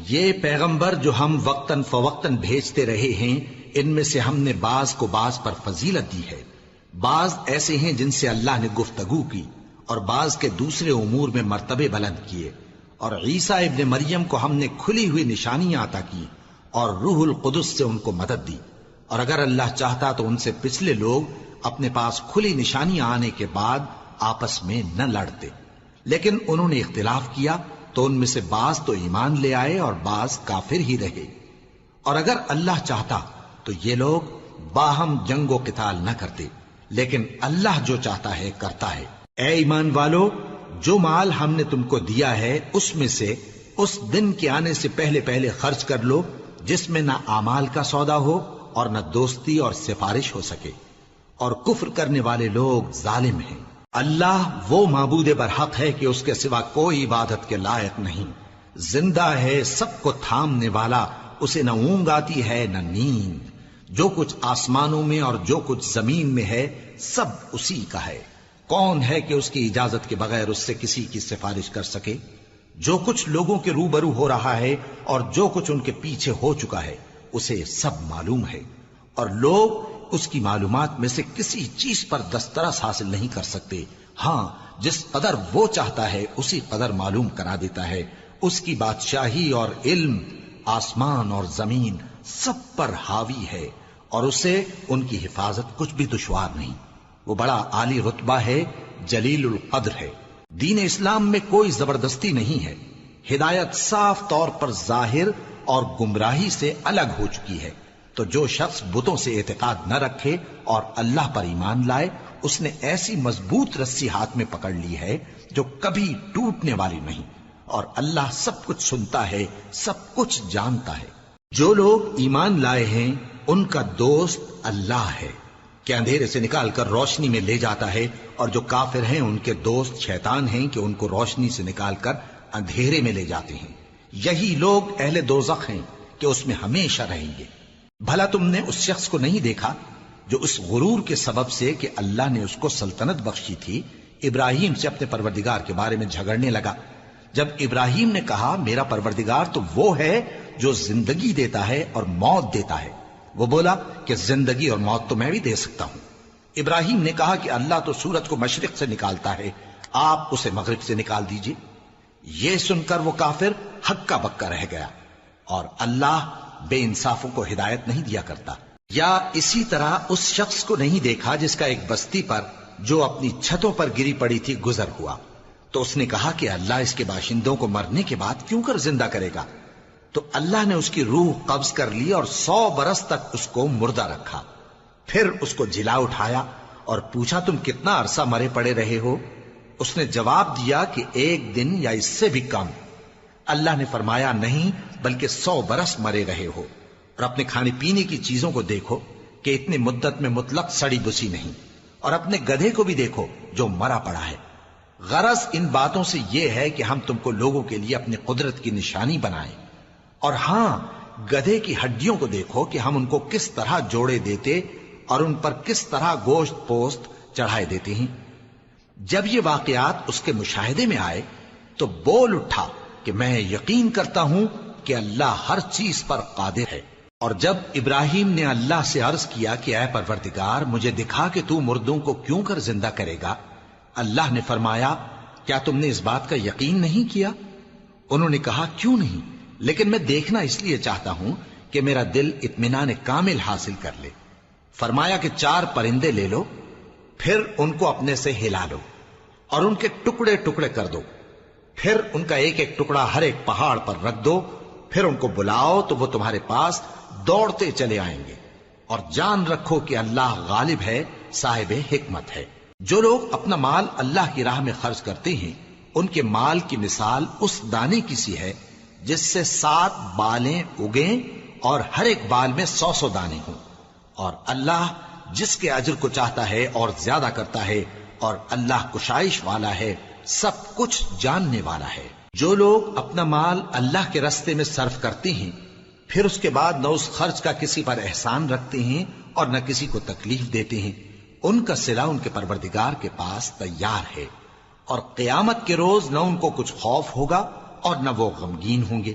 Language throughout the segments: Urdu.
یہ پیغمبر جو ہم وقتاً فوقتاً بھیجتے رہے ہیں، ان میں سے ہم نے بعض کو بعض پر فضیلت دی ہے۔ بعض ایسے ہیں جن سے اللہ نے گفتگو کی، اور بعض کے دوسرے امور میں مرتبے بلند کیے، اور عیسیٰ ابن مریم کو ہم نے کھلی ہوئی نشانیاں عطا کی، اور روح القدس سے ان کو مدد دی۔ اور اگر اللہ چاہتا تو ان سے پچھلے لوگ اپنے پاس کھلی نشانیاں آنے کے بعد آپس میں نہ لڑتے، لیکن انہوں نے اختلاف کیا تو ان میں سے بعض تو ایمان لے آئے اور بعض کافر ہی رہے۔ اور اگر اللہ چاہتا تو یہ لوگ باہم جنگ و قتال نہ کرتے، لیکن اللہ جو چاہتا ہے کرتا ہے۔ اے ایمان والو، جو مال ہم نے تم کو دیا ہے اس میں سے اس دن کے آنے سے پہلے پہلے خرچ کر لو جس میں نہ اعمال کا سودا ہو اور نہ دوستی اور سفارش ہو سکے، اور کفر کرنے والے لوگ ظالم ہیں۔ اللہ وہ معبود برحق ہے کہ اس کے سوا کوئی عبادت کے لائق نہیں، زندہ ہے، سب کو تھامنے والا، اسے نہ اونگ آتی ہے نہ نیند۔ جو کچھ آسمانوں میں اور جو کچھ زمین میں ہے سب اسی کا ہے۔ کون ہے کہ اس کی اجازت کے بغیر اس سے کسی کی سفارش کر سکے؟ جو کچھ لوگوں کے روبرو ہو رہا ہے اور جو کچھ ان کے پیچھے ہو چکا ہے اسے سب معلوم ہے، اور لوگ اس کی معلومات میں سے کسی چیز پر دسترس حاصل نہیں کر سکتے۔ ہاں، جس قدر وہ چاہتا ہے اسی قدر معلوم کرا دیتا ہے۔ اس کی بادشاہی اور علم آسمان اور زمین سب پر حاوی ہے، اور اسے ان کی حفاظت کچھ بھی دشوار نہیں۔ وہ بڑا عالی رتبہ ہے، جلیل القدر ہے۔ دین اسلام میں کوئی زبردستی نہیں ہے، ہدایت صاف طور پر ظاہر اور گمراہی سے الگ ہو چکی ہے۔ تو جو شخص بتوں سے اعتقاد نہ رکھے اور اللہ پر ایمان لائے، اس نے ایسی مضبوط رسی ہاتھ میں پکڑ لی ہے جو کبھی ٹوٹنے والی نہیں، اور اللہ سب کچھ سنتا ہے، سب کچھ جانتا ہے۔ جو لوگ ایمان لائے ہیں ان کا دوست اللہ ہے کہ اندھیرے سے نکال کر روشنی میں لے جاتا ہے، اور جو کافر ہیں ان کے دوست شیطان ہیں کہ ان کو روشنی سے نکال کر اندھیرے میں لے جاتے ہیں۔ یہی لوگ اہل دوزخ ہیں کہ اس میں ہمیشہ رہیں گے۔ بھلا تم نے اس شخص کو نہیں دیکھا جو اس غرور کے سبب سے کہ اللہ نے اس کو سلطنت بخشی تھی، ابراہیم سے اپنے پروردگار کے بارے میں جھگڑنے لگا؟ جب ابراہیم نے کہا میرا پروردگار تو وہ ہے جو زندگی دیتا ہے اور موت دیتا ہے، وہ بولا کہ زندگی اور موت تو میں بھی دے سکتا ہوں۔ ابراہیم نے کہا کہ اللہ تو سورج کو مشرق سے نکالتا ہے، آپ اسے مغرب سے نکال دیجئے۔ یہ سن کر وہ کافر ہکا بکا رہ گیا، اور اللہ بے انصافوں کو ہدایت نہیں دیا کرتا۔ یا اسی طرح اس شخص کو نہیں دیکھا جس کا ایک بستی پر جو اپنی چھتوں پر گری پڑی تھی گزر ہوا، تو اس نے کہا کہ اللہ اس کے باشندوں کو مرنے کے بعد کیوں کر زندہ کرے گا؟ تو اللہ نے اس کی روح قبض کر لی اور 100 برس تک اس کو مردہ رکھا۔ پھر اس کو جلا اٹھایا اور پوچھا تم کتنا عرصہ مرے پڑے رہے ہو؟ اس نے جواب دیا کہ 1 دن یا اس سے بھی کم۔ اللہ نے فرمایا نہیں، بلکہ 100 برس مرے رہے ہو، اور اپنے کھانے پینے کی چیزوں کو دیکھو کہ اتنی مدت میں مطلق سڑی بسی نہیں، اور اپنے گدھے کو بھی دیکھو جو مرا پڑا ہے۔ غرض ان باتوں سے یہ ہے کہ ہم تم کو لوگوں کے لیے اپنی قدرت کی نشانی بنائیں، اور ہاں، گدھے کی ہڈیوں کو دیکھو کہ ہم ان کو کس طرح جوڑے دیتے اور ان پر کس طرح گوشت پوست چڑھائے دیتے ہیں۔ جب یہ واقعات اس کے مشاہدے میں آئے تو بول اٹھا کہ میں یقین کرتا ہوں کہ اللہ ہر چیز پر قادر ہے۔ اور جب ابراہیم نے اللہ سے عرض کیا کہ اے پروردگار مجھے دکھا کہ تو مردوں کو کیوں کر زندہ کرے گا، اللہ نے فرمایا کیا تم نے اس بات کا یقین نہیں کیا؟ انہوں نے کہا کیوں نہیں، لیکن میں دیکھنا اس لیے چاہتا ہوں کہ میرا دل اطمینان کامل حاصل کر لے۔ فرمایا کہ 4 پرندے لے لو، پھر ان کو اپنے سے ہلا لو اور ان کے ٹکڑے ٹکڑے کر دو، پھر ان کا ایک ایک ٹکڑا ہر ایک پہاڑ پر رکھ دو، پھر ان کو بلاؤ تو وہ تمہارے پاس دوڑتے چلے آئیں گے، اور جان رکھو کہ اللہ غالب ہے، صاحب حکمت ہے۔ جو لوگ اپنا مال اللہ کی راہ میں خرچ کرتے ہیں ان کے مال کی مثال اس دانے کی سی ہے جس سے 7 بالیں اگیں اور ہر ایک بال میں 100 دانے ہوں، اور اللہ جس کے اجر کو چاہتا ہے اور زیادہ کرتا ہے، اور اللہ کشائش والا ہے، سب کچھ جاننے والا ہے۔ جو لوگ اپنا مال اللہ کے راستے میں صرف کرتے ہیں پھر اس کے بعد نہ اس خرچ کا کسی پر احسان رکھتے ہیں اور نہ کسی کو تکلیف دیتے ہیں، ان کا صلہ ان کے پروردگار کے پاس تیار ہے، اور قیامت کے روز نہ ان کو کچھ خوف ہوگا اور نہ وہ غمگین ہوں گے۔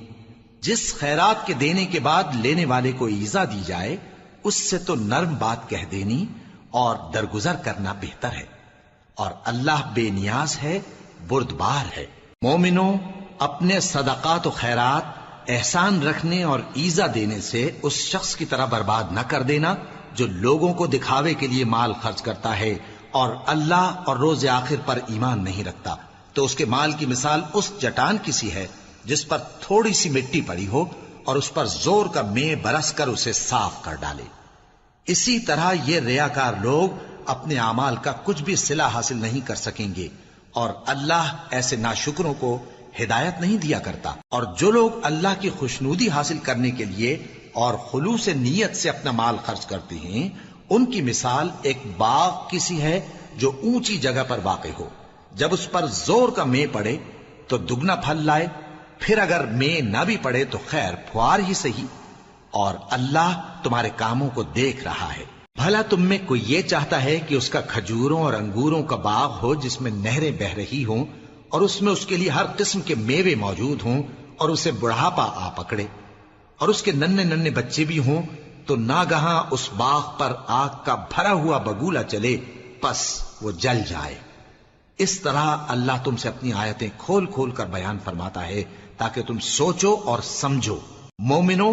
جس خیرات کے دینے کے بعد لینے والے کو ایذا دی جائے اس سے تو نرم بات کہہ دینی اور درگزر کرنا بہتر ہے، اور اللہ بے نیاز ہے، بردبار ہے۔ مومنوں، اپنے صدقات و خیرات احسان رکھنے اور ایذا دینے سے اس شخص کی طرح برباد نہ کر دینا جو لوگوں کو دکھاوے کے لیے مال خرچ کرتا ہے اور اللہ اور روز آخر پر ایمان نہیں رکھتا، تو اس کے مال کی مثال اس چٹان کی سی ہے جس پر تھوڑی سی مٹی پڑی ہو اور اس پر زور کا مے برس کر اسے صاف کر ڈالے۔ اسی طرح یہ ریاکار لوگ اپنے اعمال کا کچھ بھی صلہ حاصل نہیں کر سکیں گے، اور اللہ ایسے ناشکروں کو ہدایت نہیں دیا کرتا۔ اور جو لوگ اللہ کی خوشنودی حاصل کرنے کے لیے اور خلوص نیت سے اپنا مال خرچ کرتے ہیں، ان کی مثال ایک باغ کی سی ہے جو اونچی جگہ پر واقع ہو، جب اس پر زور کا مے پڑے تو دگنا پھل لائے، پھر اگر مے نہ بھی پڑے تو خیر پھوار ہی صحیح، اور اللہ تمہارے کاموں کو دیکھ رہا ہے۔ بھلا تم میں کوئی یہ چاہتا ہے کہ اس کا کھجوروں اور انگوروں کا باغ ہو جس میں نہریں بہ رہی ہوں اور اس میں اس کے لیے ہر قسم کے میوے موجود ہوں، اور اسے بڑھاپا آ پکڑے اور اس کے ننھے ننھے بچے بھی ہوں، تو ناگہاں اس باغ پر آگ کا بھرا ہوا بگولا چلے، پس وہ جل جائے۔ اس طرح اللہ تم سے اپنی آیتیں کھول کھول کر بیان فرماتا ہے تاکہ تم سوچو اور سمجھو۔ مومنو،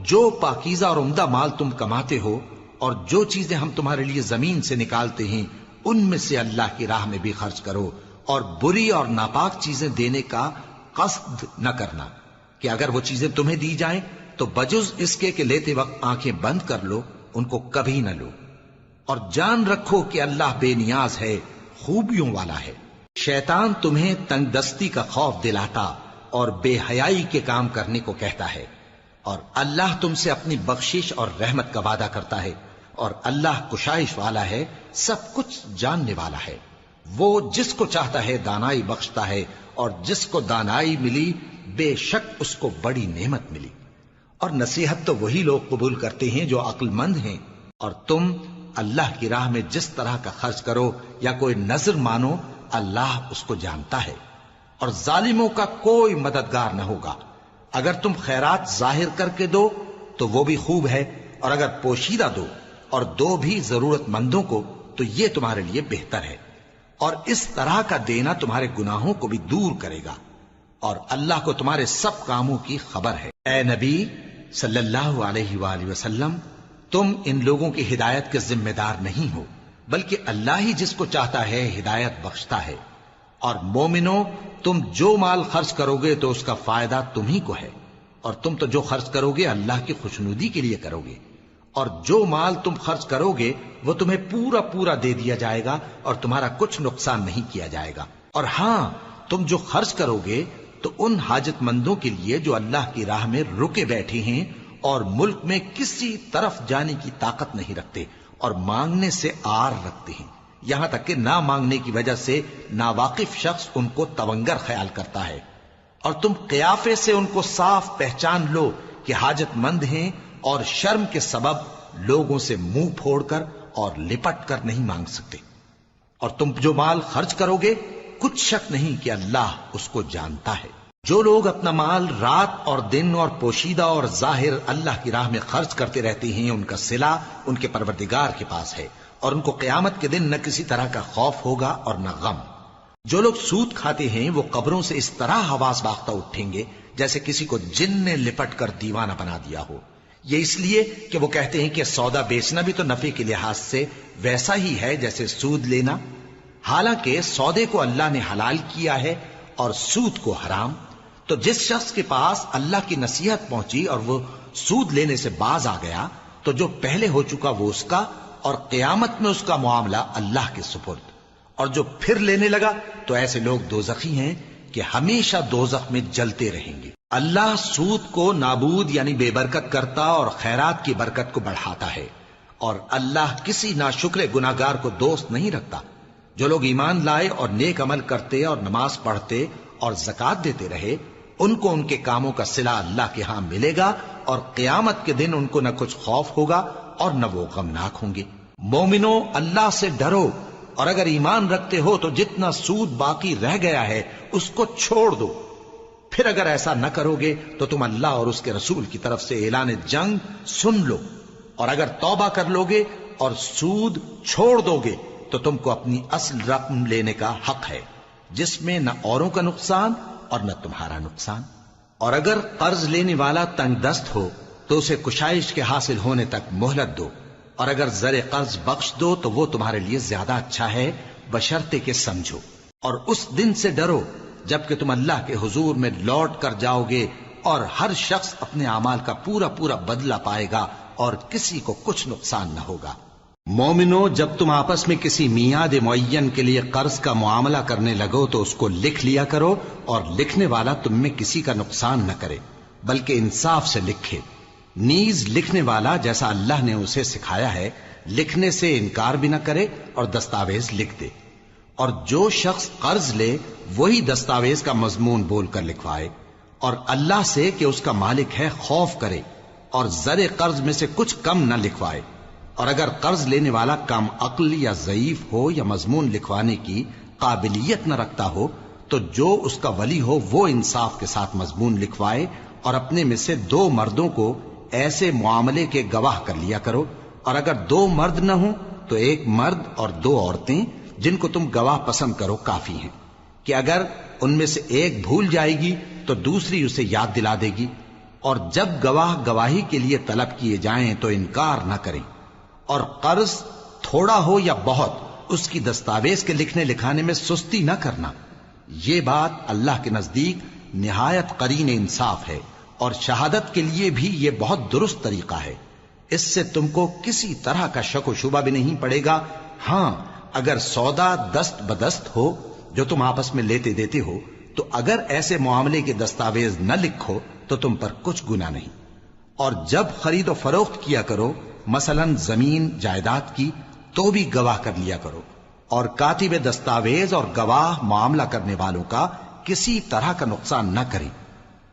جو پاکیزہ اور عمدہ مال تم کماتے ہو اور جو چیزیں ہم تمہارے لیے زمین سے نکالتے ہیں ان میں سے اللہ کی راہ میں بھی خرچ کرو، اور بری اور ناپاک چیزیں دینے کا قصد نہ کرنا کہ اگر وہ چیزیں تمہیں دی جائیں تو بجز اس کے کہ لیتے وقت آنکھیں بند کر لو، ان کو کبھی نہ لو، اور جان رکھو کہ اللہ بے نیاز ہے، خوبیوں والا ہے۔ شیطان تمہیں تنگ دستی کا خوف دلاتا اور بے حیائی کے کام کرنے کو کہتا ہے، اور اللہ تم سے اپنی بخشش اور رحمت کا وعدہ کرتا ہے، اور اللہ کشائش والا ہے، سب کچھ جاننے والا ہے۔ وہ جس کو چاہتا ہے دانائی بخشتا ہے، اور جس کو دانائی ملی بے شک اس کو بڑی نعمت ملی۔ اور نصیحت تو وہی لوگ قبول کرتے ہیں جو عقل مند ہیں، اور تم اللہ کی راہ میں جس طرح کا خرچ کرو یا کوئی نذر مانو، اللہ اس کو جانتا ہے، اور ظالموں کا کوئی مددگار نہ ہوگا۔ اگر تم خیرات ظاہر کر کے دو تو وہ بھی خوب ہے، اور اگر پوشیدہ دو اور دو بھی ضرورت مندوں کو تو یہ تمہارے لیے بہتر ہے، اور اس طرح کا دینا تمہارے گناہوں کو بھی دور کرے گا، اور اللہ کو تمہارے سب کاموں کی خبر ہے۔ اے نبی صلی اللہ علیہ وآلہ وسلم، تم ان لوگوں کی ہدایت کے ذمہ دار نہیں ہو، بلکہ اللہ ہی جس کو چاہتا ہے ہدایت بخشتا ہے۔ اور مومنو، تم جو مال خرچ کرو گے تو اس کا فائدہ تمہیں کو ہے، اور تم تو جو خرچ کرو گے اللہ کی خوشنودی کے لیے کرو گے، اور جو مال تم خرچ کرو گے وہ تمہیں پورا پورا دے دیا جائے گا اور تمہارا کچھ نقصان نہیں کیا جائے گا۔ اور ہاں، تم جو خرچ کرو گے تو ان حاجت مندوں کے لیے جو اللہ کی راہ میں رکے بیٹھے ہیں اور ملک میں کسی طرف جانے کی طاقت نہیں رکھتے اور مانگنے سے آر رکھتے ہیں، یہاں تک کہ نہ مانگنے کی وجہ سے ناواقف شخص ان کو تونگر خیال کرتا ہے، اور تم قیافے سے ان کو صاف پہچان لو کہ حاجت مند ہیں، اور شرم کے سبب لوگوں سے منہ پھوڑ کر اور لپٹ کر نہیں مانگ سکتے۔ اور تم جو مال خرچ کرو گے کچھ شک نہیں کہ اللہ اس کو جانتا ہے۔ جو لوگ اپنا مال رات اور دن اور پوشیدہ اور ظاہر اللہ کی راہ میں خرچ کرتے رہتے ہیں، ان کا صلہ ان کے پروردگار کے پاس ہے، اور ان کو قیامت کے دن نہ کسی طرح کا خوف ہوگا اور نہ غم۔ جو لوگ سود کھاتے ہیں وہ قبروں سے اس طرح حواس باختہ اٹھیں گے جیسے کسی کو جن نے لپٹ کر دیوانہ بنا دیا ہو، یہ اس لیے کہ وہ کہتے ہیں کہ سودا بیچنا بھی تو نفع کے لحاظ سے ویسا ہی ہے جیسے سود لینا، حالانکہ سودے کو اللہ نے حلال کیا ہے اور سود کو حرام۔ تو جس شخص کے پاس اللہ کی نصیحت پہنچی اور وہ سود لینے سے باز آ گیا تو جو پہلے ہو چکا وہ اس کا، اور قیامت میں اس کا معاملہ اللہ کے سپرد۔ اور جو پھر لینے لگا تو ایسے لوگ دوزخی ہیں کہ ہمیشہ دوزخ میں جلتے رہیں گے۔ اللہ سود کو نابود یعنی بے برکت کرتا اور خیرات کی برکت کو بڑھاتا ہے، اور اللہ کسی ناشکر گناہگار کو دوست نہیں رکھتا۔ جو لوگ ایمان لائے اور نیک عمل کرتے اور نماز پڑھتے اور زکوٰۃ دیتے رہے، ان کو ان کے کاموں کا صلہ اللہ کے ہاں ملے گا، اور قیامت کے دن ان کو نہ کچھ خوف ہوگا اور نہ وہ غمناک ہوں گے۔ مومنو، اللہ سے ڈرو، اور اگر ایمان رکھتے ہو تو جتنا سود باقی رہ گیا ہے اس کو چھوڑ دو، پھر اگر ایسا نہ کرو گے تو تم اللہ اور اس کے رسول کی طرف سے اعلان جنگ سن لو، اور اگر توبہ کر لو گے اور سود چھوڑ دو گے تو تم کو اپنی اصل رقم لینے کا حق ہے، جس میں نہ اوروں کا نقصان اور نہ تمہارا نقصان۔ اور اگر قرض لینے والا تنگ دست ہو تو اسے کشائش کے حاصل ہونے تک مہلت دو، اور اگر زر قرض بخش دو تو وہ تمہارے لیے زیادہ اچھا ہے، بشرطے کہ سمجھو۔ اور اس دن سے ڈرو جبکہ تم اللہ کے حضور میں لوٹ کر جاؤ گے، اور ہر شخص اپنے اعمال کا پورا پورا بدلہ پائے گا اور کسی کو کچھ نقصان نہ ہوگا۔ مومنو، جب تم آپس میں کسی میعاد معین کے لیے قرض کا معاملہ کرنے لگو تو اس کو لکھ لیا کرو، اور لکھنے والا تم میں کسی کا نقصان نہ کرے بلکہ انصاف سے لکھے۔ نیز لکھنے والا جیسا اللہ نے اسے سکھایا ہے لکھنے سے انکار بھی نہ کرے اور دستاویز لکھ دے، اور جو شخص قرض لے وہی دستاویز کا مضمون بول کر لکھوائے، اور اللہ سے کہ اس کا مالک ہے خوف کرے، اور زر قرض میں سے کچھ کم نہ لکھوائے۔ اور اگر قرض لینے والا کم عقل یا ضعیف ہو یا مضمون لکھوانے کی قابلیت نہ رکھتا ہو تو جو اس کا ولی ہو وہ انصاف کے ساتھ مضمون لکھوائے، اور اپنے میں سے 2 مردوں کو ایسے معاملے کے گواہ کر لیا کرو، اور اگر 2 مرد نہ ہوں تو 1 مرد اور 2 عورتیں جن کو تم گواہ پسند کرو کافی ہیں، کہ اگر ان میں سے ایک بھول جائے گی تو دوسری اسے یاد دلا دے گی، اور جب گواہ گواہی کے لیے طلب کیے جائیں تو انکار نہ کریں۔ اور قرض تھوڑا ہو یا بہت اس کی دستاویز کے لکھنے لکھانے میں سستی نہ کرنا، یہ بات اللہ کے نزدیک نہایت قرین انصاف ہے، اور شہادت کے لیے بھی یہ بہت درست طریقہ ہے۔ اس سے تم کو کسی طرح کا شک و شبہ بھی نہیں پڑے گا۔ ہاں، اگر سودا دست بدست ہو جو تم آپس میں لیتے دیتے ہو تو اگر ایسے معاملے کے دستاویز نہ لکھو تو تم پر کچھ گناہ نہیں۔ اور جب خرید و فروخت کیا کرو، مثلا زمین جائیداد کی، تو بھی گواہ کر لیا کرو، اور کاتب دستاویز اور گواہ معاملہ کرنے والوں کا کسی طرح کا نقصان نہ کریں۔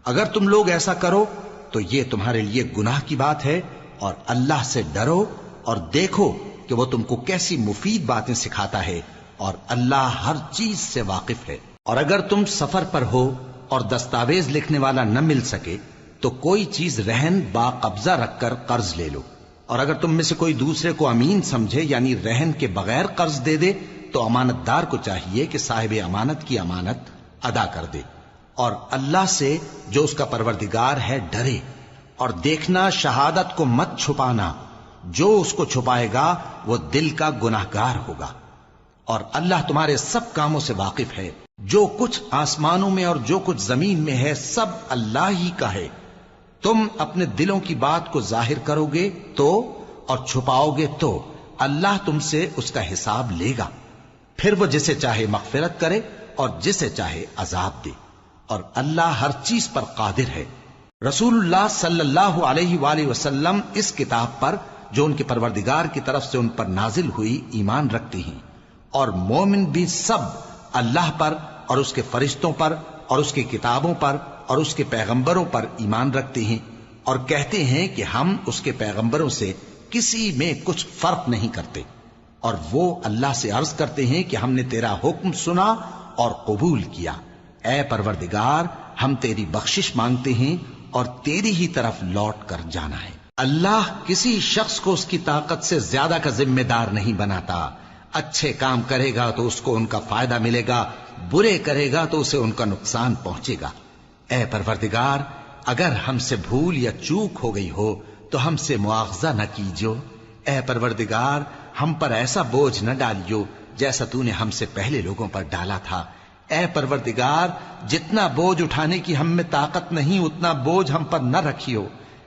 اگر تم لوگ ایسا کرو تو یہ تمہارے لیے گناہ کی بات ہے، اور اللہ سے ڈرو اور دیکھو کہ وہ تم کو کیسی مفید باتیں سکھاتا ہے، اور اللہ ہر چیز سے واقف ہے۔ اور اگر تم سفر پر ہو اور دستاویز لکھنے والا نہ مل سکے تو کوئی چیز رہن با قبضہ رکھ کر قرض لے لو، اور اگر تم میں سے کوئی دوسرے کو امین سمجھے یعنی رہن کے بغیر قرض دے دے تو امانت دار کو چاہیے کہ صاحب امانت کی امانت ادا کر دے، اور اللہ سے جو اس کا پروردگار ہے ڈرے، اور دیکھنا شہادت کو مت چھپانا، جو اس کو چھپائے گا وہ دل کا گناہگار ہوگا۔ اور اللہ تمہارے سب کاموں سے واقف ہے، جو کچھ آسمانوں میں اور جو کچھ زمین میں ہے سب اللہ ہی کا ہے۔ تم اپنے دلوں کی بات کو ظاہر کرو گے تو اور چھپاؤ گے تو اللہ تم سے اس کا حساب لے گا، پھر وہ جسے چاہے مغفرت کرے اور جسے چاہے عذاب دے، اور اللہ ہر چیز پر قادر ہے۔ رسول اللہ صلی اللہ علیہ وآلہ وسلم اس کتاب پر جو ان کے پروردگار کی طرف سے ان پر نازل ہوئی ایمان رکھتے ہیں، اور مومن بھی سب اللہ پر اور اس کے فرشتوں پر اور اس کی کتابوں پر اور اس کے پیغمبروں پر ایمان رکھتے ہیں، اور کہتے ہیں کہ ہم اس کے پیغمبروں سے کسی میں کچھ فرق نہیں کرتے، اور وہ اللہ سے عرض کرتے ہیں کہ ہم نے تیرا حکم سنا اور قبول کیا۔ اے پروردگار، ہم تیری بخشش مانگتے ہیں اور تیری ہی طرف لوٹ کر جانا ہے۔ اللہ کسی شخص کو اس کی طاقت سے زیادہ کا ذمہ دار نہیں بناتا۔ اچھے کام کرے گا تو اس کو ان کا فائدہ ملے گا، برے کرے گا تو اسے ان کا نقصان پہنچے گا۔ اے پروردگار، اگر ہم سے بھول یا چوک ہو گئی ہو تو ہم سے مواخذہ نہ کیجو۔ اے پروردگار، ہم پر ایسا بوجھ نہ ڈالیو جیسا تو نے ہم سے پہلے لوگوں پر ڈالا تھا۔ اے پروردگار، جتنا بوجھ اٹھانے کی ہم میں طاقت نہیں اتنا بوجھ ہم پر نہ رکھیو،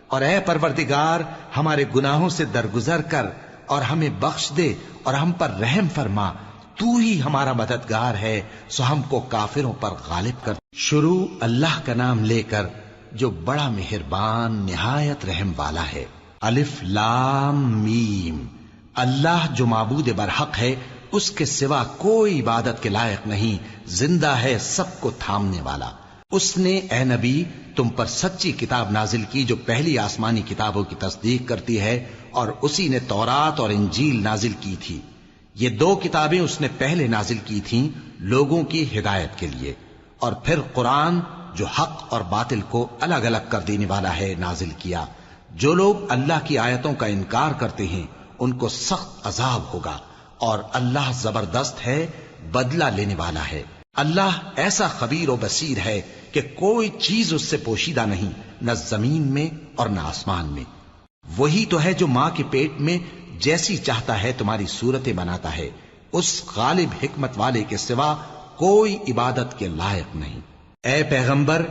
اور اے پروردگار ہمارے گناہوں سے درگزر کر اور ہمیں بخش دے اور ہم پر رحم فرما، تو ہی ہمارا مددگار ہے، سو ہم کو کافروں پر غالب کر۔ شروع اللہ کا نام لے کر جو بڑا مہربان نہایت رحم والا ہے۔ الف لام میم۔ اللہ جو معبود برحق ہے، اس کے سوا کوئی عبادت کے لائق نہیں، زندہ ہے سب کو تھامنے والا۔ اس نے اے نبی تم پر سچی کتاب نازل کی جو پہلی آسمانی کتابوں کی تصدیق کرتی ہے، اور اسی نے تورات اور انجیل نازل کی تھی۔ یہ 2 کتابیں اس نے پہلے نازل کی تھیں لوگوں کی ہدایت کے لیے، اور پھر قرآن جو حق اور باطل کو الگ الگ کر دینے والا ہے نازل کیا۔ جو لوگ اللہ کی آیتوں کا انکار کرتے ہیں ان کو سخت عذاب ہوگا، اور اللہ زبردست ہے، بدلہ لینے والا ہے۔ اللہ ایسا خبیر و بصیر ہے کہ کوئی چیز اس سے پوشیدہ نہیں، نہ زمین میں اور نہ آسمان میں۔ وہی تو ہے جو ماں کے پیٹ میں جیسی چاہتا ہے تمہاری صورتیں بناتا ہے، اس غالب حکمت والے کے سوا کوئی عبادت کے لائق نہیں۔ اے پیغمبر،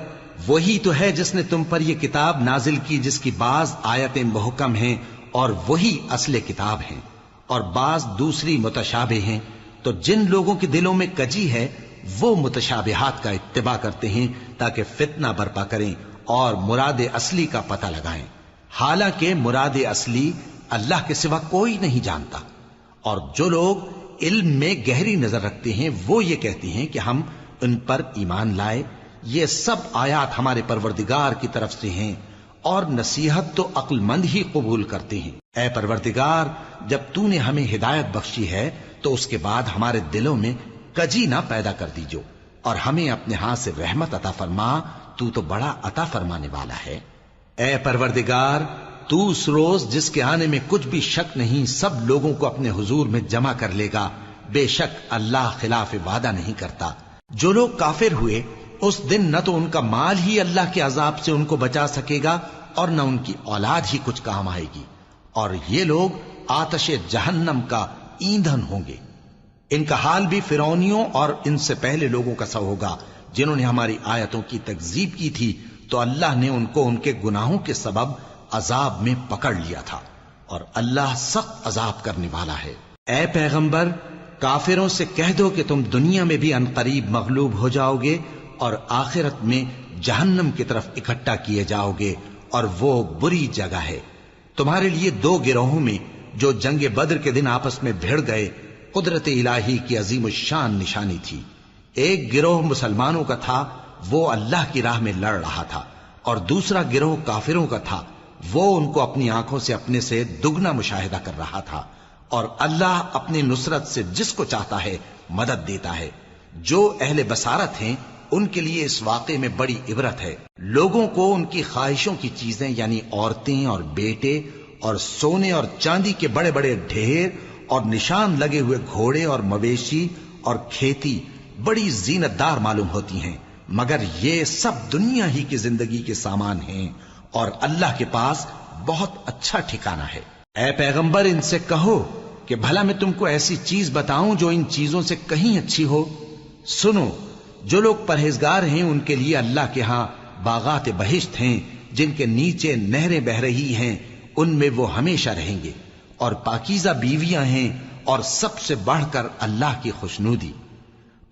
وہی تو ہے جس نے تم پر یہ کتاب نازل کی جس کی بعض آیتیں محکم ہیں اور وہی اصل کتاب ہیں، اور بعض دوسری متشابہ ہیں۔ تو جن لوگوں کے دلوں میں کجی ہے وہ متشابہات کا اتباع کرتے ہیں تاکہ فتنہ برپا کریں اور مراد اصلی کا پتہ لگائیں، حالانکہ مراد اصلی اللہ کے سوا کوئی نہیں جانتا۔ اور جو لوگ علم میں گہری نظر رکھتے ہیں وہ یہ کہتے ہیں کہ ہم ان پر ایمان لائے۔ یہ سب آیات ہمارے پروردگار کی طرف سے ہیں، اور نصیحت تو عقل مند ہی قبول کرتے ہیں۔ اے پروردگار، جب تو نے ہمیں ہدایت بخشی ہے تو اس کے بعد ہمارے دلوں میں کجی نہ پیدا کر دیجو، اور ہمیں اپنے ہاتھ سے رحمت عطا فرما، تو بڑا عطا فرمانے والا ہے۔ اے پروردگار، تو اس روز جس کے آنے میں کچھ بھی شک نہیں سب لوگوں کو اپنے حضور میں جمع کر لے گا، بے شک اللہ خلاف وعدہ نہیں کرتا۔ جو لوگ کافر ہوئے اس دن نہ تو ان کا مال ہی اللہ کے عذاب سے ان کو بچا سکے گا اور نہ ان کی اولاد ہی کچھ کام آئے گی، اور یہ لوگ آتش جہنم کا ایندھن ہوں گے۔ ان کا حال بھی فرعونیوں اور ان سے پہلے لوگوں کا سا ہوگا جنہوں نے ہماری آیتوں کی تکذیب کی تھی، تو اللہ نے ان کو ان کے گناہوں کے سبب عذاب میں پکڑ لیا تھا، اور اللہ سخت عذاب کرنے والا ہے۔ اے پیغمبر، کافروں سے کہہ دو کہ تم دنیا میں بھی عنقریب مغلوب ہو جاؤ گے اور آخرت میں جہنم کی طرف اکٹھا کیے جاؤ گے، اور وہ بری جگہ ہے۔ تمہارے لیے دو گروہوں میں جو جنگ بدر کے دن آپس میں بھڑ گئے قدرت الہی کی عظیم الشان نشانی تھی۔ ایک گروہ مسلمانوں کا تھا، وہ اللہ کی راہ میں لڑ رہا تھا، اور دوسرا گروہ کافروں کا تھا، وہ ان کو اپنی آنکھوں سے اپنے سے دگنا مشاہدہ کر رہا تھا۔ اور اللہ اپنی نصرت سے جس کو چاہتا ہے مدد دیتا ہے۔ جو اہل بصارت ہیں ان کے لیے اس واقعے میں بڑی عبرت ہے۔ لوگوں کو ان کی خواہشوں کی چیزیں یعنی عورتیں اور بیٹے اور سونے اور چاندی کے بڑے بڑے ڈھیر اور نشان لگے ہوئے گھوڑے اور مویشی اور کھیتی بڑی زینت دار معلوم ہوتی ہیں، مگر یہ سب دنیا ہی کی زندگی کے سامان ہیں، اور اللہ کے پاس بہت اچھا ٹھکانہ ہے۔ اے پیغمبر، ان سے کہو کہ بھلا میں تم کو ایسی چیز بتاؤں جو ان چیزوں سے کہیں اچھی ہو؟ سنو، جو لوگ پرہیزگار ہیں ان کے لیے اللہ کے ہاں باغات بہشت ہیں جن کے نیچے نہریں بہ رہی ہیں، ان میں وہ ہمیشہ رہیں گے، اور پاکیزہ بیویاں ہیں، اور سب سے بڑھ کر اللہ کی خوشنودی۔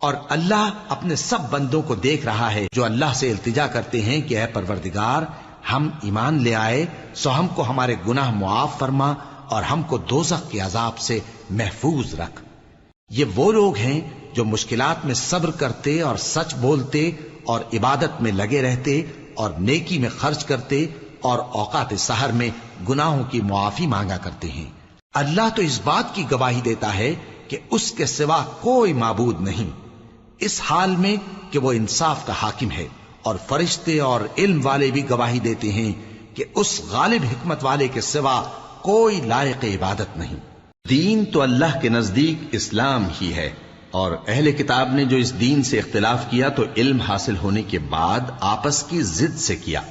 اور اللہ اپنے سب بندوں کو دیکھ رہا ہے جو اللہ سے التجا کرتے ہیں کہ اے پروردگار، ہم ایمان لے آئے سو ہم کو ہمارے گناہ معاف فرما اور ہم کو دوزخ کے عذاب سے محفوظ رکھ۔ یہ وہ لوگ ہیں جو مشکلات میں صبر کرتے اور سچ بولتے اور عبادت میں لگے رہتے اور نیکی میں خرچ کرتے اور اوقات سحر میں گناہوں کی معافی مانگا کرتے ہیں۔ اللہ تو اس بات کی گواہی دیتا ہے کہ اس کے سوا کوئی معبود نہیں، اس حال میں کہ وہ انصاف کا حاکم ہے، اور فرشتے اور علم والے بھی گواہی دیتے ہیں کہ اس غالب حکمت والے کے سوا کوئی لائق عبادت نہیں۔ دین تو اللہ کے نزدیک اسلام ہی ہے، اور اہل کتاب نے جو اس دین سے اختلاف کیا تو علم حاصل ہونے کے بعد آپس کی ضد سے کیا،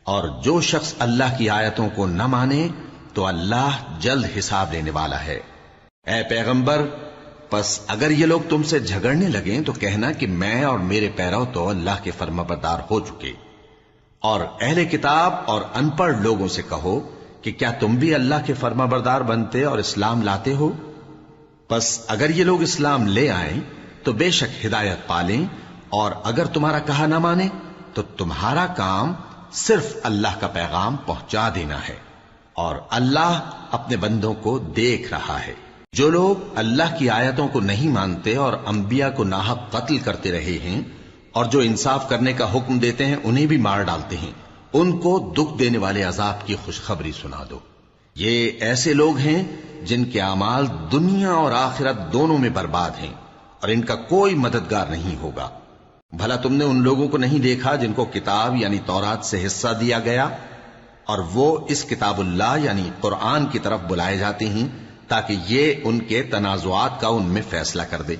اور جو شخص اللہ کی آیتوں کو نہ مانے تو اللہ جلد حساب لینے والا ہے۔ اے پیغمبر، پس اگر یہ لوگ تم سے جھگڑنے لگیں تو کہنا کہ میں اور میرے پیرو تو اللہ کے فرمانبردار ہو چکے، اور اہل کتاب اور ان پڑھ لوگوں سے کہو کہ کیا تم بھی اللہ کے فرمانبردار بنتے اور اسلام لاتے ہو؟ پس اگر یہ لوگ اسلام لے آئیں تو بے شک ہدایت پالیں، اور اگر تمہارا کہا نہ مانے تو تمہارا کام صرف اللہ کا پیغام پہنچا دینا ہے، اور اللہ اپنے بندوں کو دیکھ رہا ہے۔ جو لوگ اللہ کی آیتوں کو نہیں مانتے اور انبیاء کو ناحق قتل کرتے رہے ہیں، اور جو انصاف کرنے کا حکم دیتے ہیں انہیں بھی مار ڈالتے ہیں، ان کو دکھ دینے والے عذاب کی خوشخبری سنا دو۔ یہ ایسے لوگ ہیں جن کے اعمال دنیا اور آخرت دونوں میں برباد ہیں، اور ان کا کوئی مددگار نہیں ہوگا۔ بھلا تم نے ان لوگوں کو نہیں دیکھا جن کو کتاب یعنی تورات سے حصہ دیا گیا اور وہ اس کتاب اللہ یعنی قرآن کی طرف بلائے جاتے ہیں تاکہ یہ ان کے تنازعات کا ان میں فیصلہ کر دے،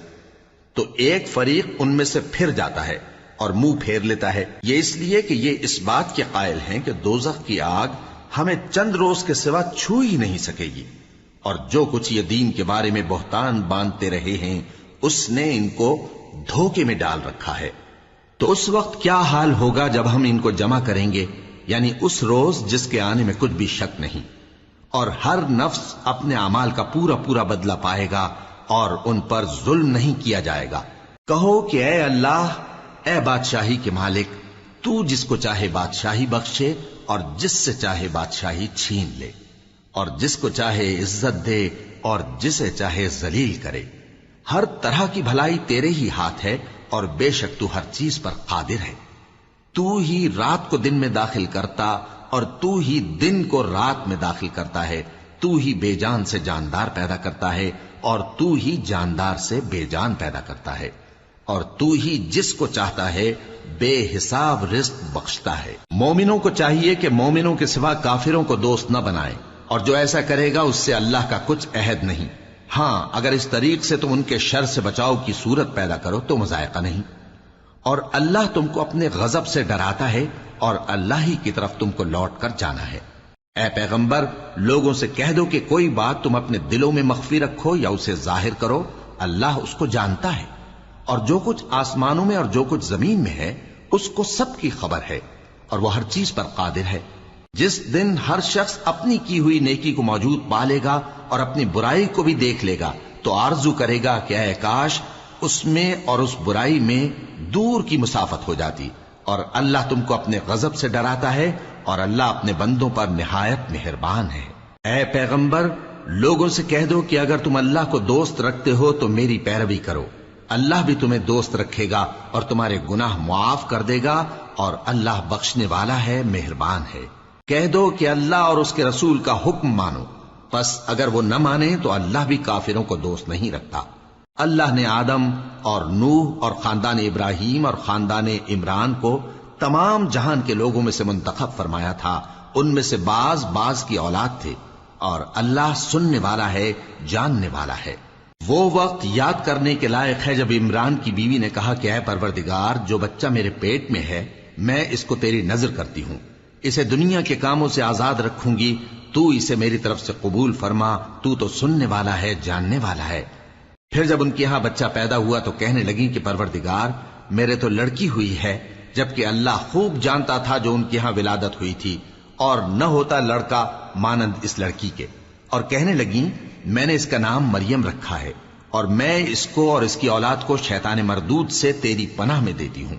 تو ایک فریق ان میں سے پھر جاتا ہے اور منہ پھیر لیتا ہے، یہ اس لیے کہ یہ اس بات کے قائل ہیں کہ دوزخ کی آگ ہمیں چند روز کے سوا چھو ہی نہیں سکے گی، اور جو کچھ یہ دین کے بارے میں بہتان باندھتے رہے ہیں اس نے ان کو دھوکے میں ڈال رکھا ہے۔ تو اس وقت کیا حال ہوگا جب ہم ان کو جمع کریں گے، یعنی اس روز جس کے آنے میں کچھ بھی شک نہیں، اور ہر نفس اپنے اعمال کا پورا پورا بدلہ پائے گا اور ان پر ظلم نہیں کیا جائے گا۔ کہو کہ اے اللہ، اے بادشاہی کے مالک، تو جس کو چاہے بادشاہی بخشے اور جس سے چاہے بادشاہی چھین لے، اور جس کو چاہے عزت دے اور جسے چاہے ذلیل کرے۔ ہر طرح کی بھلائی تیرے ہی ہاتھ ہے اور بے شک تو ہر چیز پر قادر ہے۔ تو ہی رات کو دن میں داخل کرتا اور تو ہی دن کو رات میں داخل کرتا ہے، تو ہی بے جان سے جاندار پیدا کرتا ہے اور تو ہی جاندار سے بے جان پیدا کرتا ہے، اور تو ہی جس کو چاہتا ہے بے حساب رزق بخشتا ہے۔ مومنوں کو چاہیے کہ مومنوں کے سوا کافروں کو دوست نہ بنائیں، اور جو ایسا کرے گا اس سے اللہ کا کچھ عہد نہیں۔ ہاں، اگر اس طریق سے تم ان کے شر سے بچاؤ کی صورت پیدا کرو تو مذائقہ نہیں، اور اللہ تم کو اپنے غضب سے ڈراتا ہے اور اللہ ہی کی طرف تم کو لوٹ کر جانا ہے۔ اے پیغمبر، لوگوں سے کہہ دو کہ کوئی بات تم اپنے دلوں میں مخفی رکھو یا اسے ظاہر کرو، اللہ اس کو جانتا ہے، اور جو کچھ آسمانوں میں اور جو کچھ زمین میں ہے اس کو سب کی خبر ہے، اور وہ ہر چیز پر قادر ہے۔ جس دن ہر شخص اپنی کی ہوئی نیکی کو موجود پا لے گا اور اپنی برائی کو بھی دیکھ لے گا تو آرزو کرے گا کہ اے کاش اس میں اور اس برائی میں دور کی مسافت ہو جاتی، اور اللہ تم کو اپنے غضب سے ڈراتا ہے اور اللہ اپنے بندوں پر نہایت مہربان ہے۔ اے پیغمبر، لوگوں سے کہہ دو کہ اگر تم اللہ کو دوست رکھتے ہو تو میری پیروی کرو، اللہ بھی تمہیں دوست رکھے گا اور تمہارے گناہ معاف کر دے گا، اور اللہ بخشنے والا ہے، مہربان ہے۔ کہہ دو کہ اللہ اور اس کے رسول کا حکم مانو، پس اگر وہ نہ مانے تو اللہ بھی کافروں کو دوست نہیں رکھتا۔ اللہ نے آدم اور نوح اور خاندان ابراہیم اور خاندان عمران کو تمام جہان کے لوگوں میں سے منتخب فرمایا تھا، ان میں سے بعض بعض کی اولاد تھے، اور اللہ سننے والا ہے، جاننے والا ہے۔ وہ وقت یاد کرنے کے لائق ہے جب عمران کی بیوی نے کہا کہ اے پروردگار، جو بچہ میرے پیٹ میں ہے میں اس کو تیری نذر کرتی ہوں، اسے دنیا کے کاموں سے آزاد رکھوں گی، تو اسے میری طرف سے قبول فرما، تو سننے والا ہے، جاننے والا ہے۔ پھر جب ان کے ہاں بچہ پیدا ہوا تو کہنے لگی کہ پروردگار، میرے تو لڑکی ہوئی ہے، جبکہ اللہ خوب جانتا تھا جو ان کے ہاں ولادت ہوئی تھی، اور نہ ہوتا لڑکا مانند اس لڑکی کے، اور کہنے لگی میں نے اس کا نام مریم رکھا ہے، اور میں اس کو اور اس کی اولاد کو شیطان مردود سے تیری پناہ میں دیتی ہوں۔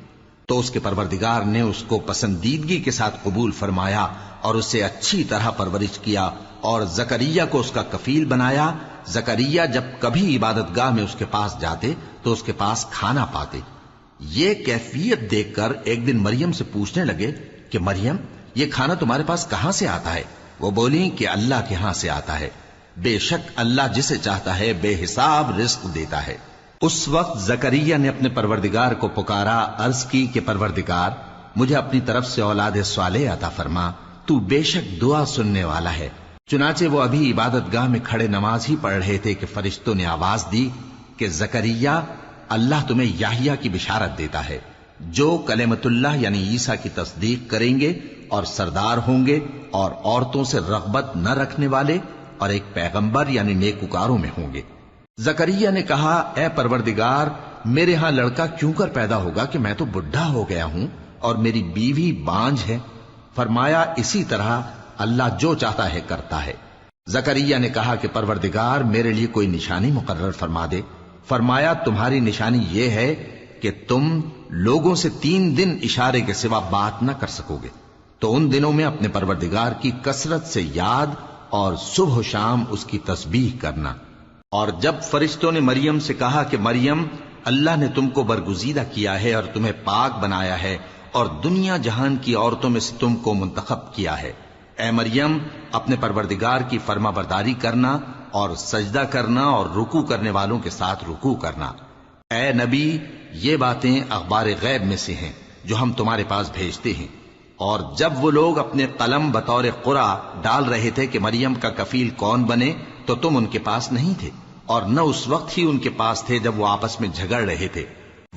تو اس کے پروردگار نے اس کو پسندیدگی کے ساتھ قبول فرمایا اور اسے اچھی طرح پرورش کیا، اور زکریا کو اس کا کفیل بنایا۔ زکریا جب کبھی عبادت گاہ میں اس کے پاس جاتے تو اس کے پاس کھانا پاتے۔ یہ کیفیت دیکھ کر ایک دن مریم سے پوچھنے لگے کہ مریم، یہ کھانا تمہارے پاس کہاں سے آتا ہے؟ وہ بولی کہ اللہ کے ہاں سے آتا ہے، بے شک اللہ جسے چاہتا ہے بے حساب رزق دیتا ہے۔ اس وقت زکریا نے اپنے پروردگار کو پکارا، عرض کی کہ پروردگار، مجھے اپنی طرف سے اولاد صالح عطا فرما، تو بے شک دعا سننے والا ہے۔ چنانچہ وہ ابھی عبادت گاہ میں کھڑے نماز ہی پڑھ رہے تھے کہ فرشتوں نے آواز دی کہ زکریا، اللہ تمہیں یحییٰ کی بشارت دیتا ہے، جو کلمۃ اللہ یعنی عیسیٰ کی تصدیق کریں گے اور سردار ہوں گے اور عورتوں سے رغبت نہ رکھنے والے اور ایک پیغمبر یعنی نیکوکاروں میں ہوں گے۔ زکریا نے کہا، اے پروردگار، میرے ہاں لڑکا کیوں کر پیدا ہوگا کہ میں تو بڈھا ہو گیا ہوں اور میری بیوی بانجھ ہے؟ فرمایا اسی طرح اللہ جو چاہتا ہے کرتا ہے۔ زکریا نے کہا کہ پروردگار، میرے لیے کوئی نشانی مقرر فرما دے۔ فرمایا تمہاری نشانی یہ ہے کہ تم لوگوں سے 3 دن اشارے کے سوا بات نہ کر سکو گے، تو ان دنوں میں اپنے پروردگار کی کثرت سے یاد اور صبح و شام اس کی تسبیح کرنا۔ اور جب فرشتوں نے مریم سے کہا کہ مریم، اللہ نے تم کو برگزیدہ کیا ہے اور تمہیں پاک بنایا ہے اور دنیا جہان کی عورتوں میں سے تم کو منتخب کیا ہے، اے مریم اپنے پروردگار کی فرما برداری کرنا اور سجدہ کرنا اور رکوع کرنے والوں کے ساتھ رکوع کرنا۔ اے نبی، یہ باتیں اخبار غیب میں سے ہیں جو ہم تمہارے پاس بھیجتے ہیں۔ اور جب وہ لوگ اپنے قلم بطور قرعہ ڈال رہے تھے کہ مریم کا کفیل کون بنے، تو تم ان کے پاس نہیں تھے، اور نہ اس وقت ہی ان کے پاس تھے جب وہ آپس میں جھگڑ رہے تھے۔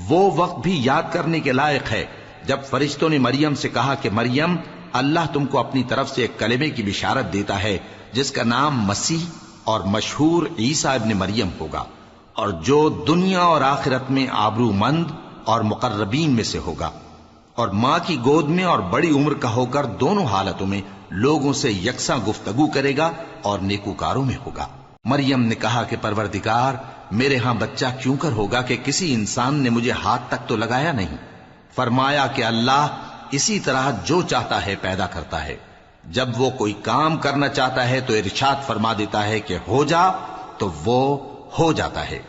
وہ وقت بھی یاد کرنے کے لائق ہے جب فرشتوں نے مریم سے کہا کہ مریم، اللہ تم کو اپنی طرف سے ایک کلمے کی بشارت دیتا ہے جس کا نام مسیح اور مشہور عیسیٰ ابن مریم ہوگا، اور جو دنیا اور آخرت میں آبرو مند اور مقربین میں سے ہوگا، اور ماں کی گود میں اور بڑی عمر کا ہو کر دونوں حالتوں میں لوگوں سے یکساں گفتگو کرے گا اور نیکوکاروں میں ہوگا۔ مریم نے کہا کہ پروردگار، میرے ہاں بچہ کیوں کر ہوگا کہ کسی انسان نے مجھے ہاتھ تک تو لگایا نہیں۔ فرمایا کہ اللہ اسی طرح جو چاہتا ہے پیدا کرتا ہے، جب وہ کوئی کام کرنا چاہتا ہے تو ارشاد فرما دیتا ہے کہ ہو جا، تو وہ ہو جاتا ہے۔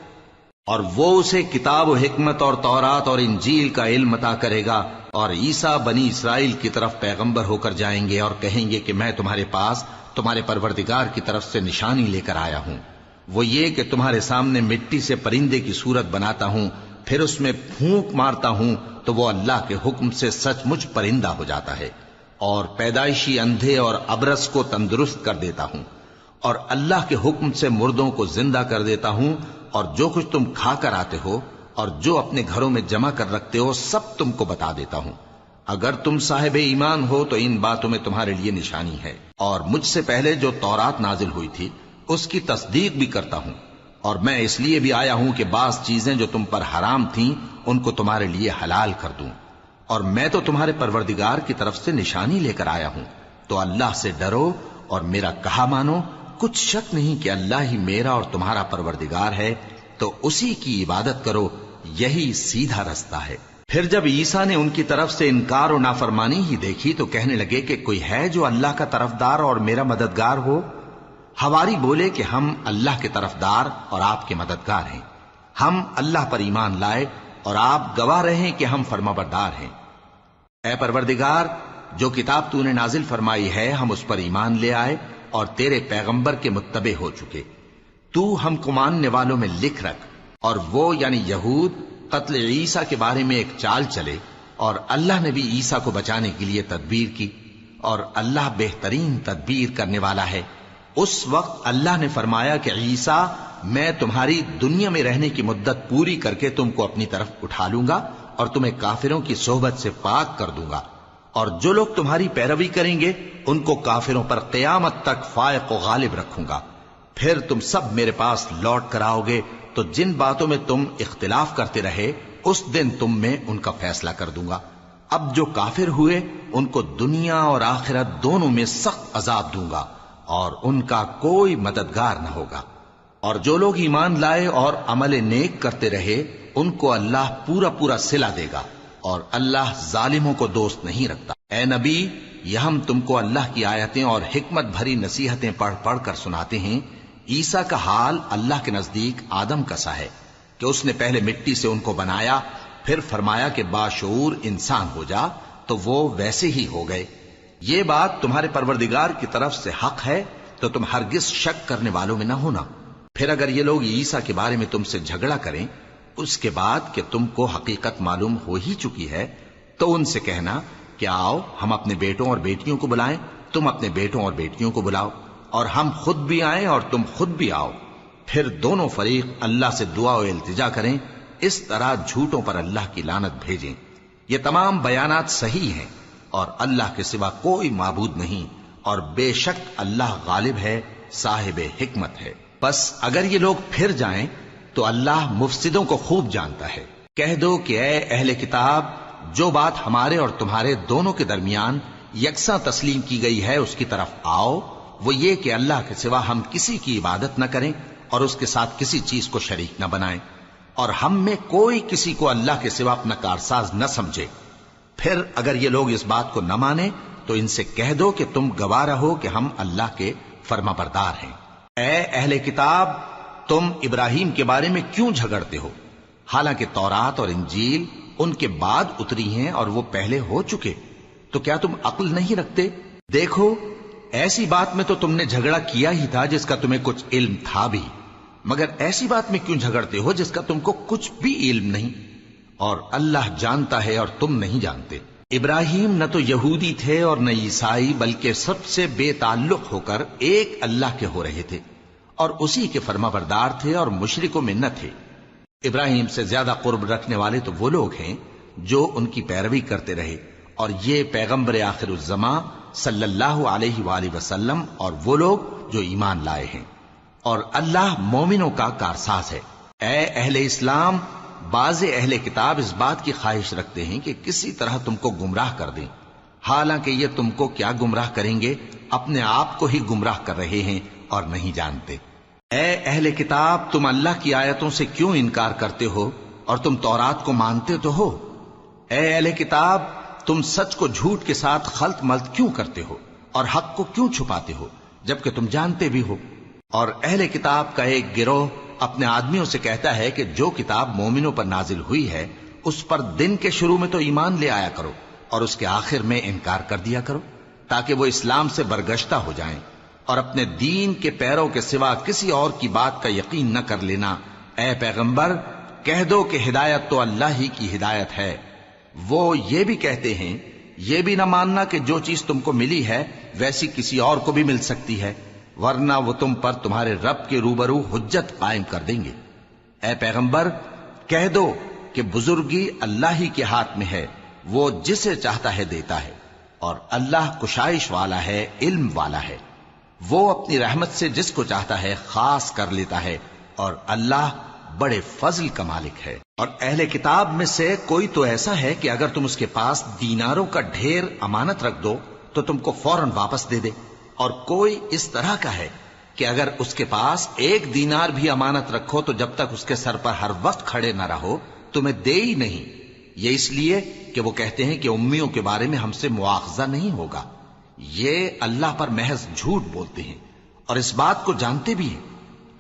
اور وہ اسے کتاب و حکمت اور تورات اور انجیل کا علم عطا کرے گا، اور عیسیٰ بنی اسرائیل کی طرف پیغمبر ہو کر جائیں گے اور کہیں گے کہ میں تمہارے پاس تمہارے پروردگار کی طرف سے نشانی لے کر آیا ہوں، وہ یہ کہ تمہارے سامنے مٹی سے پرندے کی صورت بناتا ہوں، پھر اس میں پھونک مارتا ہوں تو وہ اللہ کے حکم سے سچ مچ پرندہ ہو جاتا ہے، اور پیدائشی اندھے اور ابرص کو تندرست کر دیتا ہوں، اور اللہ کے حکم سے مردوں کو زندہ کر دیتا ہوں، اور جو کچھ تم کھا کر آتے ہو اور جو اپنے گھروں میں جمع کر رکھتے ہو سب تم کو بتا دیتا ہوں۔ اگر تم صاحب ایمان ہو تو ان باتوں میں تمہارے لیے نشانی ہے، اور مجھ سے پہلے جو تورات نازل ہوئی تھی اس کی تصدیق بھی کرتا ہوں، اور میں اس لیے بھی آیا ہوں کہ بعض چیزیں جو تم پر حرام تھیں ان کو تمہارے لیے حلال کر دوں، اور میں تو تمہارے پروردگار کی طرف سے نشانی لے کر آیا ہوں۔ تو اللہ سے ڈرو اور میرا کہا مانو، کچھ شک نہیں کہ اللہ ہی میرا اور تمہارا پروردگار ہے، تو اسی کی عبادت کرو، یہی سیدھا رستہ ہے۔ پھر جب عیسیٰ نے ان کی طرف سے انکار و نافرمانی ہی دیکھی تو کہنے لگے کہ کوئی ہے جو اللہ کا طرفدار اور میرا مددگار ہو؟ حواری بولے کہ ہم اللہ کے طرفدار اور آپ کے مددگار ہیں، ہم اللہ پر ایمان لائے اور آپ گواہ رہیں کہ ہم فرمانبردار ہیں۔ اے پروردگار، جو کتاب تو نے نازل فرمائی ہے ہم اس پر ایمان لے آئے اور تیرے پیغمبر کے متبع ہو چکے، تو ہم کو ماننے والوں میں لکھ رکھ۔ اور وہ یعنی یہود قتل عیسیٰ کے بارے میں ایک چال چلے، اور اللہ نے بھی عیسیٰ کو بچانے کے لیے تدبیر کی، اور اللہ بہترین تدبیر کرنے والا ہے۔ اس وقت اللہ نے فرمایا کہ عیسیٰ، میں تمہاری دنیا میں رہنے کی مدت پوری کر کے تم کو اپنی طرف اٹھا لوں گا اور تمہیں کافروں کی صحبت سے پاک کر دوں گا، اور جو لوگ تمہاری پیروی کریں گے ان کو کافروں پر قیامت تک فائق و غالب رکھوں گا۔ پھر تم سب میرے پاس لوٹ کر آؤ گے تو جن باتوں میں تم اختلاف کرتے رہے اس دن تم میں ان کا فیصلہ کر دوں گا۔ اب جو کافر ہوئے ان کو دنیا اور آخرت دونوں میں سخت عذاب دوں گا، اور ان کا کوئی مددگار نہ ہوگا۔ اور جو لوگ ایمان لائے اور عمل نیک کرتے رہے ان کو اللہ پورا پورا صلہ دے گا، اور اللہ ظالموں کو دوست نہیں رکھتا۔ اے نبی، یہ ہم تم کو اللہ کی آیتیں اور حکمت بھری نصیحتیں پڑھ پڑھ کر سناتے ہیں۔ عیسیٰ کا حال اللہ کے نزدیک آدم کا سا ہے کہ اس نے پہلے مٹی سے ان کو بنایا، پھر فرمایا کہ باشعور انسان ہو جا، تو وہ ویسے ہی ہو گئے۔ یہ بات تمہارے پروردگار کی طرف سے حق ہے، تو تم ہرگز شک کرنے والوں میں نہ ہونا۔ پھر اگر یہ لوگ عیسیٰ کے بارے میں تم سے جھگڑا کریں اس کے بعد کہ تم کو حقیقت معلوم ہو ہی چکی ہے، تو ان سے کہنا کہ آؤ ہم اپنے بیٹوں اور بیٹیوں کو بلائیں، تم اپنے بیٹوں اور بیٹیوں کو بلاؤ، اور ہم خود بھی آئیں اور تم خود بھی آؤ، پھر دونوں فریق اللہ سے دعا و التجا کریں، اس طرح جھوٹوں پر اللہ کی لعنت بھیجیں۔ یہ تمام بیانات صحیح ہیں، اور اللہ کے سوا کوئی معبود نہیں، اور بے شک اللہ غالب ہے، صاحب حکمت ہے۔ بس اگر یہ لوگ پھر جائیں تو اللہ مفسدوں کو خوب جانتا ہے۔ کہہ دو کہ اے اہل کتاب، جو بات ہمارے اور تمہارے دونوں کے درمیان یکساں تسلیم کی گئی ہے اس کی طرف آؤ، وہ یہ کہ اللہ کے سوا ہم کسی کی عبادت نہ کریں اور اس کے ساتھ کسی چیز کو شریک نہ بنائیں، اور ہم میں کوئی کسی کو اللہ کے سوا اپنا کارساز نہ سمجھے۔ پھر اگر یہ لوگ اس بات کو نہ مانیں تو ان سے کہہ دو کہ تم گواہ رہو کہ ہم اللہ کے فرما بردار ہیں۔ اے اہل کتاب، تم ابراہیم کے بارے میں کیوں جھگڑتے ہو؟ حالانکہ تورات اور انجیل ان کے بعد اتری ہیں اور وہ پہلے ہو چکے، تو کیا تم عقل نہیں رکھتے؟ دیکھو، ایسی بات میں تو تم نے جھگڑا کیا ہی تھا جس کا تمہیں کچھ علم تھا بھی، مگر ایسی بات میں کیوں جھگڑتے ہو جس کا تم کو کچھ بھی علم نہیں؟ اور اللہ جانتا ہے اور تم نہیں جانتے۔ ابراہیم نہ تو یہودی تھے اور نہ عیسائی، بلکہ سب سے بے تعلق ہو کر ایک اللہ کے ہو رہے تھے اور اسی کے فرما بردار تھے اور مشرکوں میں نہ تھے۔ ابراہیم سے زیادہ قرب رکھنے والے تو وہ لوگ ہیں جو ان کی پیروی کرتے رہے، اور یہ پیغمبر آخر الزماں صلی اللہ علیہ وآلہ وسلم اور وہ لوگ جو ایمان لائے ہیں، اور اللہ مومنوں کا کارساز ہے۔ اے اہل اسلام، بعض اہل کتاب اس بات کی خواہش رکھتے ہیں کہ کسی طرح تم کو گمراہ کر دیں، حالانکہ یہ تم کو کیا گمراہ کریں گے، اپنے آپ کو ہی گمراہ کر رہے ہیں اور نہیں جانتے۔ اے اہل کتاب، تم اللہ کی آیتوں سے کیوں انکار کرتے ہو اور تم تورات کو مانتے تو ہو؟ اے اہل کتاب، تم سچ کو جھوٹ کے ساتھ خلط ملط کیوں کرتے ہو اور حق کو کیوں چھپاتے ہو جبکہ تم جانتے بھی ہو؟ اور اہل کتاب کا ایک گروہ اپنے آدمیوں سے کہتا ہے کہ جو کتاب مومنوں پر نازل ہوئی ہے اس پر دن کے شروع میں تو ایمان لے آیا کرو اور اس کے آخر میں انکار کر دیا کرو، تاکہ وہ اسلام سے برگشتہ ہو جائیں، اور اپنے دین کے پیروں کے سوا کسی اور کی بات کا یقین نہ کر لینا۔ اے پیغمبر، کہہ دو کہ ہدایت تو اللہ ہی کی ہدایت ہے۔ وہ یہ بھی کہتے ہیں، یہ بھی نہ ماننا کہ جو چیز تم کو ملی ہے ویسی کسی اور کو بھی مل سکتی ہے، ورنہ وہ تم پر تمہارے رب کے روبرو حجت قائم کر دیں گے۔ اے پیغمبر، کہہ دو کہ بزرگی اللہ ہی کے ہاتھ میں ہے، وہ جسے چاہتا ہے دیتا ہے، اور اللہ کشائش والا ہے، علم والا ہے۔ وہ اپنی رحمت سے جس کو چاہتا ہے خاص کر لیتا ہے، اور اللہ بڑے فضل کا مالک ہے۔ اور اہل کتاب میں سے کوئی تو ایسا ہے کہ اگر تم اس کے پاس دیناروں کا ڈھیر امانت رکھ دو تو تم کو فوراً واپس دے دے، اور کوئی اس طرح کا ہے کہ اگر اس کے پاس 1 دینار بھی امانت رکھو تو جب تک اس کے سر پر ہر وقت کھڑے نہ رہو تمہیں دے ہی نہیں۔ یہ اس لیے کہ وہ کہتے ہیں کہ امیوں کے بارے میں ہم سے مواخذہ نہیں ہوگا۔ یہ اللہ پر محض جھوٹ بولتے ہیں اور اس بات کو جانتے بھی ہیں۔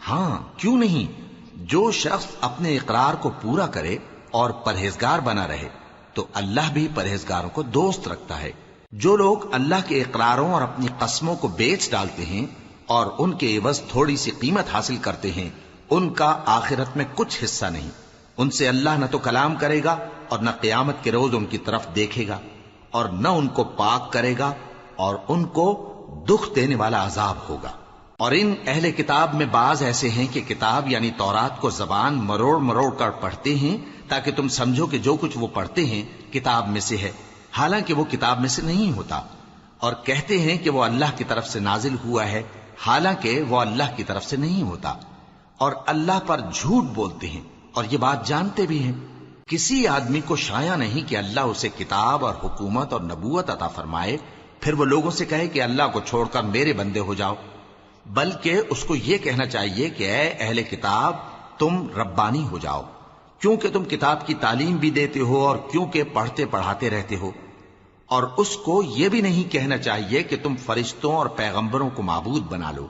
ہاں، کیوں نہیں، جو شخص اپنے اقرار کو پورا کرے اور پرہیزگار بنا رہے تو اللہ بھی پرہیزگاروں کو دوست رکھتا ہے۔ جو لوگ اللہ کے اقراروں اور اپنی قسموں کو بیچ ڈالتے ہیں اور ان کے عوض تھوڑی سی قیمت حاصل کرتے ہیں، ان کا آخرت میں کچھ حصہ نہیں۔ ان سے اللہ نہ تو کلام کرے گا اور نہ قیامت کے روز ان کی طرف دیکھے گا، اور نہ ان کو پاک کرے گا، اور ان کو دکھ دینے والا عذاب ہوگا۔ اور ان اہل کتاب میں بعض ایسے ہیں کہ کتاب یعنی تورات کو زبان مروڑ مروڑ کر پڑھتے ہیں تاکہ تم سمجھو کہ جو کچھ وہ پڑھتے ہیں کتاب میں سے ہے، حالانکہ وہ کتاب میں سے نہیں ہوتا، اور کہتے ہیں کہ وہ اللہ کی طرف سے نازل ہوا ہے، حالانکہ وہ اللہ کی طرف سے نہیں ہوتا، اور اللہ پر جھوٹ بولتے ہیں اور یہ بات جانتے بھی ہیں۔ کسی آدمی کو شایع نہیں کہ اللہ اسے کتاب اور حکومت اور نبوت عطا فرمائے پھر وہ لوگوں سے کہے کہ اللہ کو چھوڑ کر میرے بندے ہو جاؤ، بلکہ اس کو یہ کہنا چاہیے کہ اے اہل کتاب، تم ربانی ہو جاؤ، کیونکہ تم کتاب کی تعلیم بھی دیتے ہو اور کیونکہ پڑھتے پڑھاتے رہتے ہو۔ اور اس کو یہ بھی نہیں کہنا چاہیے کہ تم فرشتوں اور پیغمبروں کو معبود بنا لو۔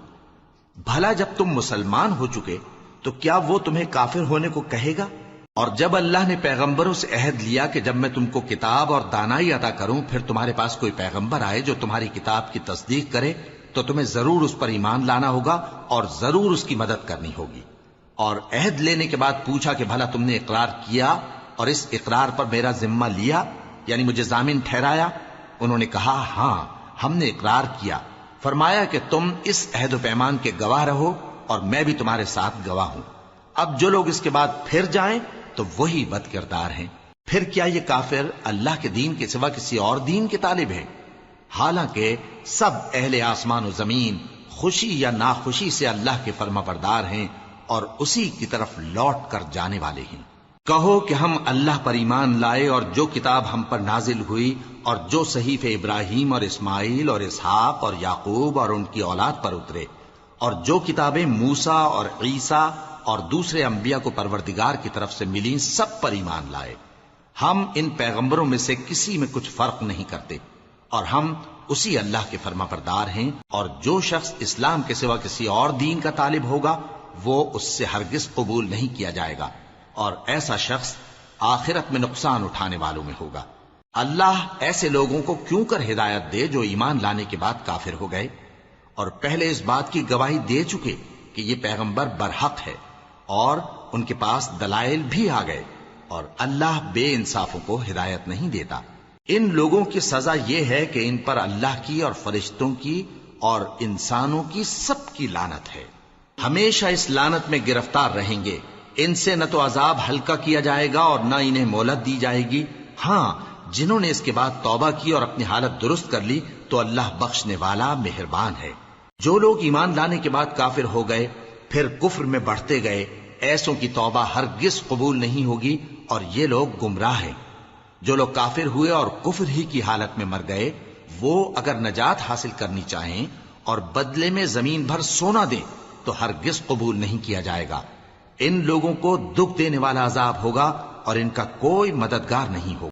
بھلا جب تم مسلمان ہو چکے تو کیا وہ تمہیں کافر ہونے کو کہے گا؟ اور جب اللہ نے پیغمبروں سے عہد لیا کہ جب میں تم کو کتاب اور دانائی عطا کروں پھر تمہارے پاس کوئی پیغمبر آئے جو تمہاری کتاب کی تصدیق کرے تو تمہیں ضرور اس پر ایمان لانا ہوگا اور ضرور اس کی مدد کرنی ہوگی۔ اور عہد لینے کے بعد پوچھا کہ بھلا تم نے اقرار کیا اور اس اقرار پر میرا ذمہ لیا، یعنی مجھے ضامن ٹھہرایا؟ انہوں نے کہا ہاں، ہم نے اقرار کیا۔ فرمایا کہ تم اس عہد و پیمان کے گواہ رہو اور میں بھی تمہارے ساتھ گواہ ہوں۔ اب جو لوگ اس کے بعد پھر جائیں تو وہی بد کردار ہیں۔ پھر کیا یہ کافر اللہ کے دین کے سوا کسی اور دین کے طالب ہیں؟ حالانکہ سب اہل آسمان و زمین خوشی یا ناخوشی سے اللہ کے فرما بردار ہیں اور اسی کی طرف لوٹ کر جانے والے ہیں۔ کہو کہ ہم اللہ پر ایمان لائے اور جو کتاب ہم پر نازل ہوئی اور جو صحیفے ابراہیم اور اسماعیل اور اسحاق اور یعقوب اور ان کی اولاد پر اترے، اور جو کتابیں موسیٰ اور عیسیٰ اور دوسرے انبیاء کو پروردگار کی طرف سے ملیں، سب پر ایمان لائے۔ ہم ان پیغمبروں میں سے کسی میں کچھ فرق نہیں کرتے، اور ہم اسی اللہ کے فرما بردار ہیں۔ اور جو شخص اسلام کے سوا کسی اور دین کا طالب ہوگا وہ اس سے ہرگز قبول نہیں کیا جائے گا، اور ایسا شخص آخرت میں نقصان اٹھانے والوں میں ہوگا۔ اللہ ایسے لوگوں کو کیوں کر ہدایت دے جو ایمان لانے کے بعد کافر ہو گئے اور پہلے اس بات کی گواہی دے چکے کہ یہ پیغمبر برحق ہے اور ان کے پاس دلائل بھی آ گئے، اور اللہ بے انصافوں کو ہدایت نہیں دیتا۔ ان لوگوں کی سزا یہ ہے کہ ان پر اللہ کی اور فرشتوں کی اور انسانوں کی سب کی لعنت ہے، ہمیشہ اس لعنت میں گرفتار رہیں گے۔ ان سے نہ تو عذاب ہلکا کیا جائے گا اور نہ انہیں مہلت دی جائے گی۔ ہاں، جنہوں نے اس کے بعد توبہ کی اور اپنی حالت درست کر لی تو اللہ بخشنے والا مہربان ہے۔ جو لوگ ایمان لانے کے بعد کافر ہو گئے پھر کفر میں بڑھتے گئے، ایسوں کی توبہ ہرگز قبول نہیں ہوگی اور یہ لوگ گمراہ ہیں۔ جو لوگ کافر ہوئے اور کفر ہی کی حالت میں مر گئے، وہ اگر نجات حاصل کرنی چاہیں اور بدلے میں زمین بھر سونا دیں تو ہرگز قبول نہیں کیا جائے گا۔ ان لوگوں کو دکھ دینے والا عذاب ہوگا اور ان کا کوئی مددگار نہیں ہوگا۔